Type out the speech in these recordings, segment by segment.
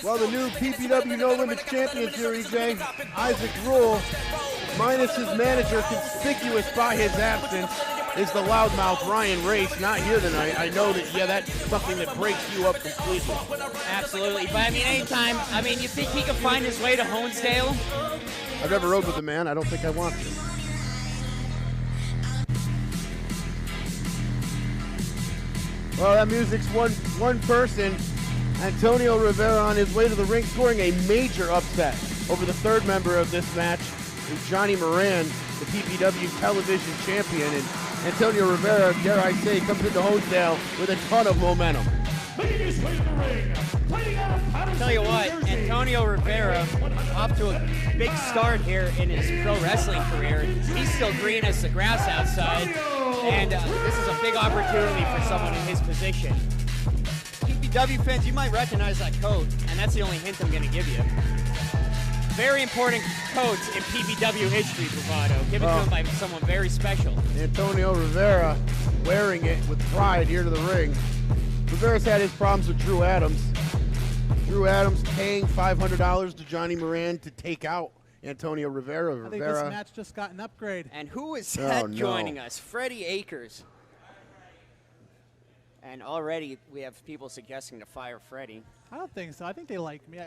Well, the new PPW No Limits champions here, EJ, Isaak Ruhl, minus his manager, conspicuous by his absence, is the loudmouth Ryan Race, not here tonight. I know that, yeah, that's something that breaks you up completely. Absolutely, but I mean, anytime, you think he can find his way to Honesdale? I've never rode with the man. I don't think I want to. Well, that music's one person. Antonio Rivera on his way to the ring, scoring a major upset over the third member of this match, Johnny Moran, the PPW television champion. And Antonio Rivera, dare I say, comes into Honesdale with a ton of momentum. Tell you what, Antonio Rivera off to a big start here in his pro wrestling career. He's still green as the grass outside, and this is a big opportunity for someone in his position. PPW fans, you might recognize that coat, and that's the only hint I'm going to give you. Very important coat in PPW history, Bravado. Given to him by someone very special. Antonio Rivera wearing it with pride here to the ring. Rivera's had his problems with Drew Adams. Drew Adams paying $500 to Johnny Moran to take out Antonio Rivera. I think this match just got an upgrade. And who is that joining us? Freddie Akers. And already we have people suggesting to fire Freddie. I don't think so. I think they like me.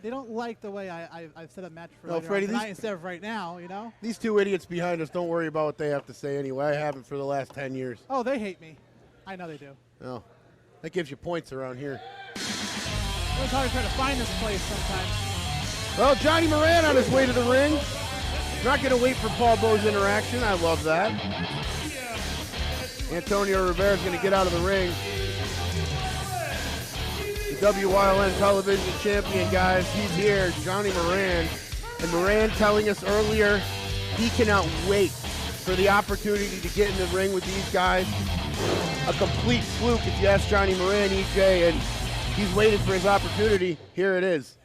They don't like the way I've set up match for Freddie, tonight instead of right now, you know? These two idiots behind us don't worry about what they have to say anyway. I haven't for the last 10 years. Oh, they hate me. I know they do. Oh, that gives you points around here. It's hard to try to find this place sometimes. Well, Johnny Moran on his way to the ring. Not going to wait for Paul Bowe's interaction. I love that. Antonio Rivera is going to get out of the ring. The WYLN television champion, guys. He's here, Johnny Moran. And Moran telling us earlier he cannot wait for the opportunity to get in the ring with these guys. A complete fluke, if you ask Johnny Moran, EJ, and he's waiting for his opportunity. Here it is.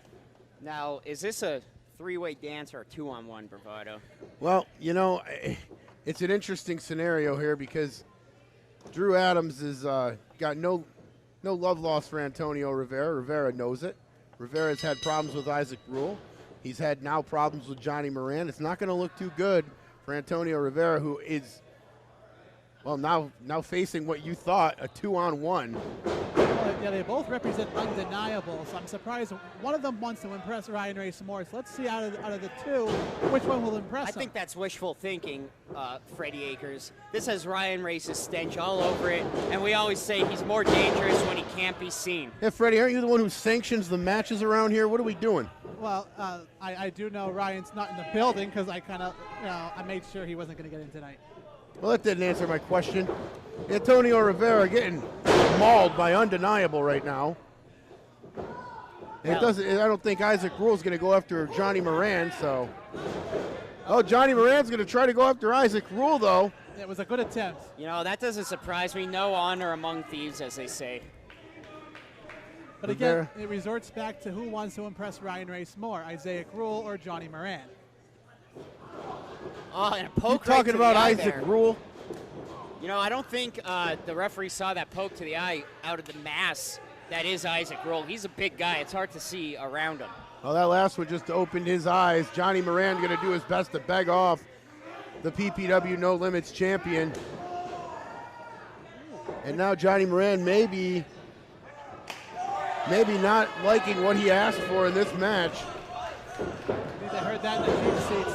Now, is this a three-way dance or a two-on-one, Bravado? Well, you know, it's an interesting scenario here because Drew Adams has got no love lost for Antonio Rivera. Rivera knows it. Rivera's had problems with Isaak Ruhl. He's had now problems with Johnny Moran. It's not going to look too good for Antonio Rivera, who is, well, now facing what you thought, a two-on-one. Well, yeah, they both represent undeniable, so I'm surprised one of them wants to impress Ryan Race more. So let's see out of the two, which one will impress him. I think that's wishful thinking, Freddie Akers. This has Ryan Race's stench all over it, and we always say he's more dangerous when he can't be seen. Yeah, Freddie, aren't you the one who sanctions the matches around here? What are we doing? Well, I do know Ryan's not in the building because I kind of, I made sure he wasn't going to get in tonight. Well, that didn't answer my question. Antonio Rivera getting mauled by Undeniable right now. And it doesn't. I don't think Isaak Ruhl is going to go after Johnny Moran. So, Johnny Moran's going to try to go after Isaak Ruhl, though. It was a good attempt. You know, that doesn't surprise me. No honor among thieves, as they say. But again, it resorts back to who wants to impress Ryan Race more, Isaak Ruhl or Johnny Moran. Oh, and a poke You're talking about Isaak Ruhl? You know, I don't think the referee saw that poke to the eye out of the mass that is Isaak Ruhl. He's a big guy. It's hard to see around him. Well, that last one just opened his eyes. Johnny Moran going to do his best to beg off the PPW No Limits champion. And now Johnny Moran maybe not liking what he asked for in this match. I think they heard that in the cheap seats.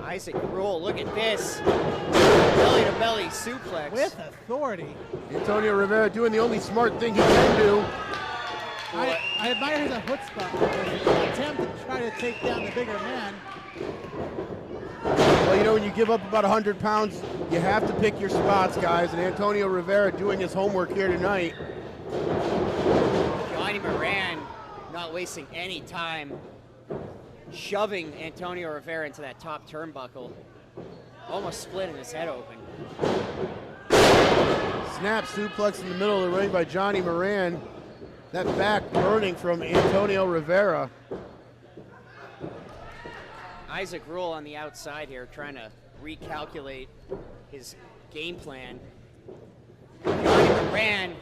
Isaak Ruhl, look at this. Belly-to-belly suplex. With authority. Antonio Rivera doing the only smart thing he can do. I admire his chutzpah. Attempt to try to take down the bigger man. Well, you know, when you give up about 100 pounds, you have to pick your spots, guys. And Antonio Rivera doing his homework here tonight. Johnny Moran not wasting any time shoving Antonio Rivera into that top turnbuckle, almost splitting his head open. Snap suplex in the middle of the ring by Johnny Moran. That back burning from Antonio Rivera. Isaak Ruhl on the outside here trying to recalculate his game plan. Johnny Moran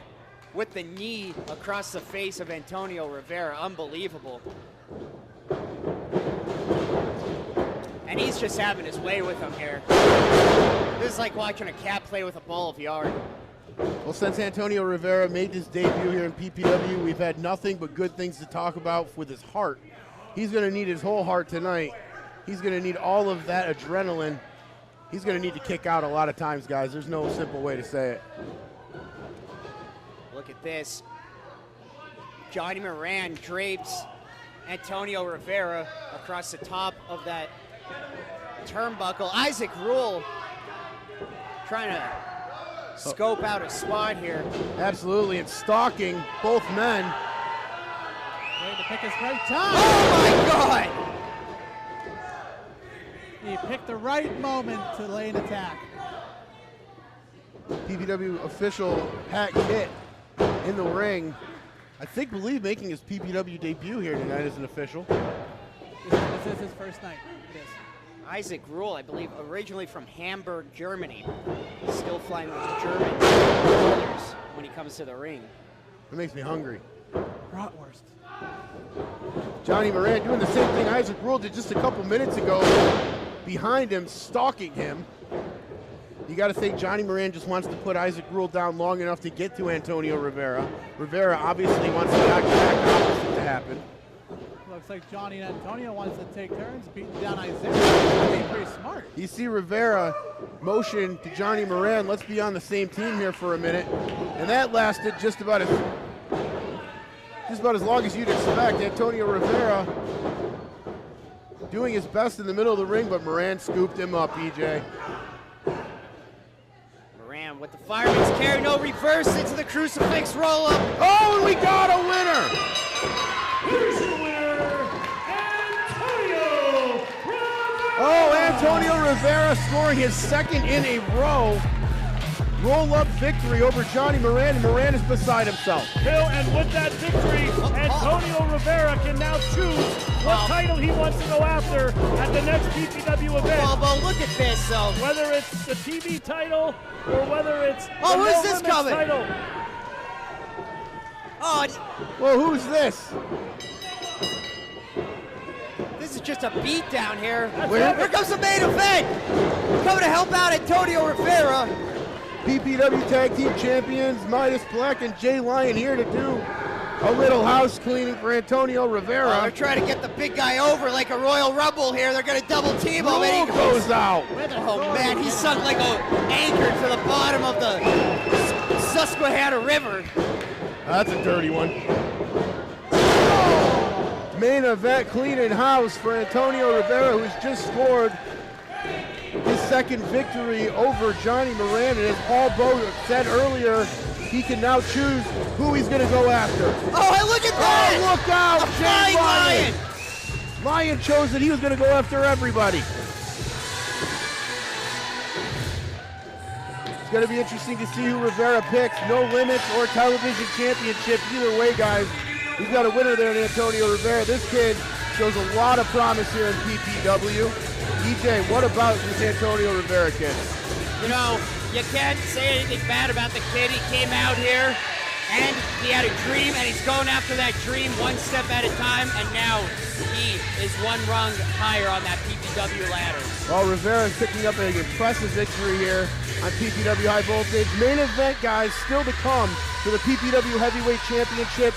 with the knee across the face of Antonio Rivera. Unbelievable. And he's just having his way with him here. This is like watching a cat play with a ball of yarn. Well, since Antonio Rivera made his debut here in PPW, we've had nothing but good things to talk about with his heart. He's going to need his whole heart tonight. He's going to need all of that adrenaline. He's going to need to kick out a lot of times, guys. There's no simple way to say it. Look at this. Johnny Moran drapes Antonio Rivera across the top of that turnbuckle. Isaak Ruhl trying to scope out a spot here. Absolutely, and stalking both men. Waiting to pick his right time. Oh my God! He picked the right moment to lay an attack. PPW official Pat Kitt in the ring. I believe making his PPW debut here tonight as an official. This is his first night. It is. Isaak Ruhl, I believe, originally from Hamburg, Germany. Still flying with German brothers when he comes to the ring. It makes me hungry. Bratwurst. Johnny Moran doing the same thing Isaak Ruhl did just a couple minutes ago. Behind him, stalking him. You got to think Johnny Moran just wants to put Isaak Ruhl down long enough to get to Antonio Rivera. Rivera obviously wants the exact opposite to happen. Looks like Johnny and Antonio wants to take turns beating down Isaiah. Being pretty smart. You see Rivera motion to Johnny Moran, let's be on the same team here for a minute. And that lasted just about as long as you'd expect. Antonio Rivera doing his best in the middle of the ring, but Moran scooped him up, EJ. Moran with the fireman's carry, no reverse into the crucifix roll-up. Oh, and we got a winner! Here's your winner, Antonio Rivera! Oh, Antonio Rivera scoring his second in a row. Roll-up victory over Johnny Moran, and Moran is beside himself. Bill, and with that victory, Antonio Rivera can now choose what title he wants to go after at the next PPW event. Well, look at this, though. Whether it's the TV title or whether it's the who's No this Limits coming? title. Oh, Well, who's this? this is just a beat down here. Where? Here comes the main event. Coming to help out Antonio Rivera. PPW Tag Team Champions Midas Black and Jay Lyon here to do a little house cleaning for Antonio Rivera. They're trying to get the big guy over like a Royal Rumble here. They're going to double team him. Ruhl goes out. Oh, man, he's sunk like an anchor to the bottom of the Susquehanna River. That's a dirty one. Main event cleaning house for Antonio Rivera, who's just scored his second victory over Johnny Moran. And as Paul Bowe said earlier, he can now choose who he's going to go after. Oh, hey, look at that! Oh, look out! A Jay flying lion! Lyon chose that he was going to go after everybody. It's going to be interesting to see who Rivera picks. No Limits or Television Championship. Either way, guys, we've got a winner there in Antonio Rivera. This kid shows a lot of promise here in PPW. EJ, what about this Antonio Rivera kid? You know, you can't say anything bad about the kid. He came out here and he had a dream, and he's going after that dream one step at a time, and now he is one rung higher on that PPW ladder. Well, Rivera is picking up an impressive victory here on PPW High Voltage. Main event, guys, still to come for the PPW Heavyweight Championship.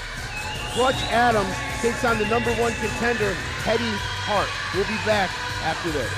Clutch Adams takes on the #1 contender, Teddy Hart. We'll be back after this.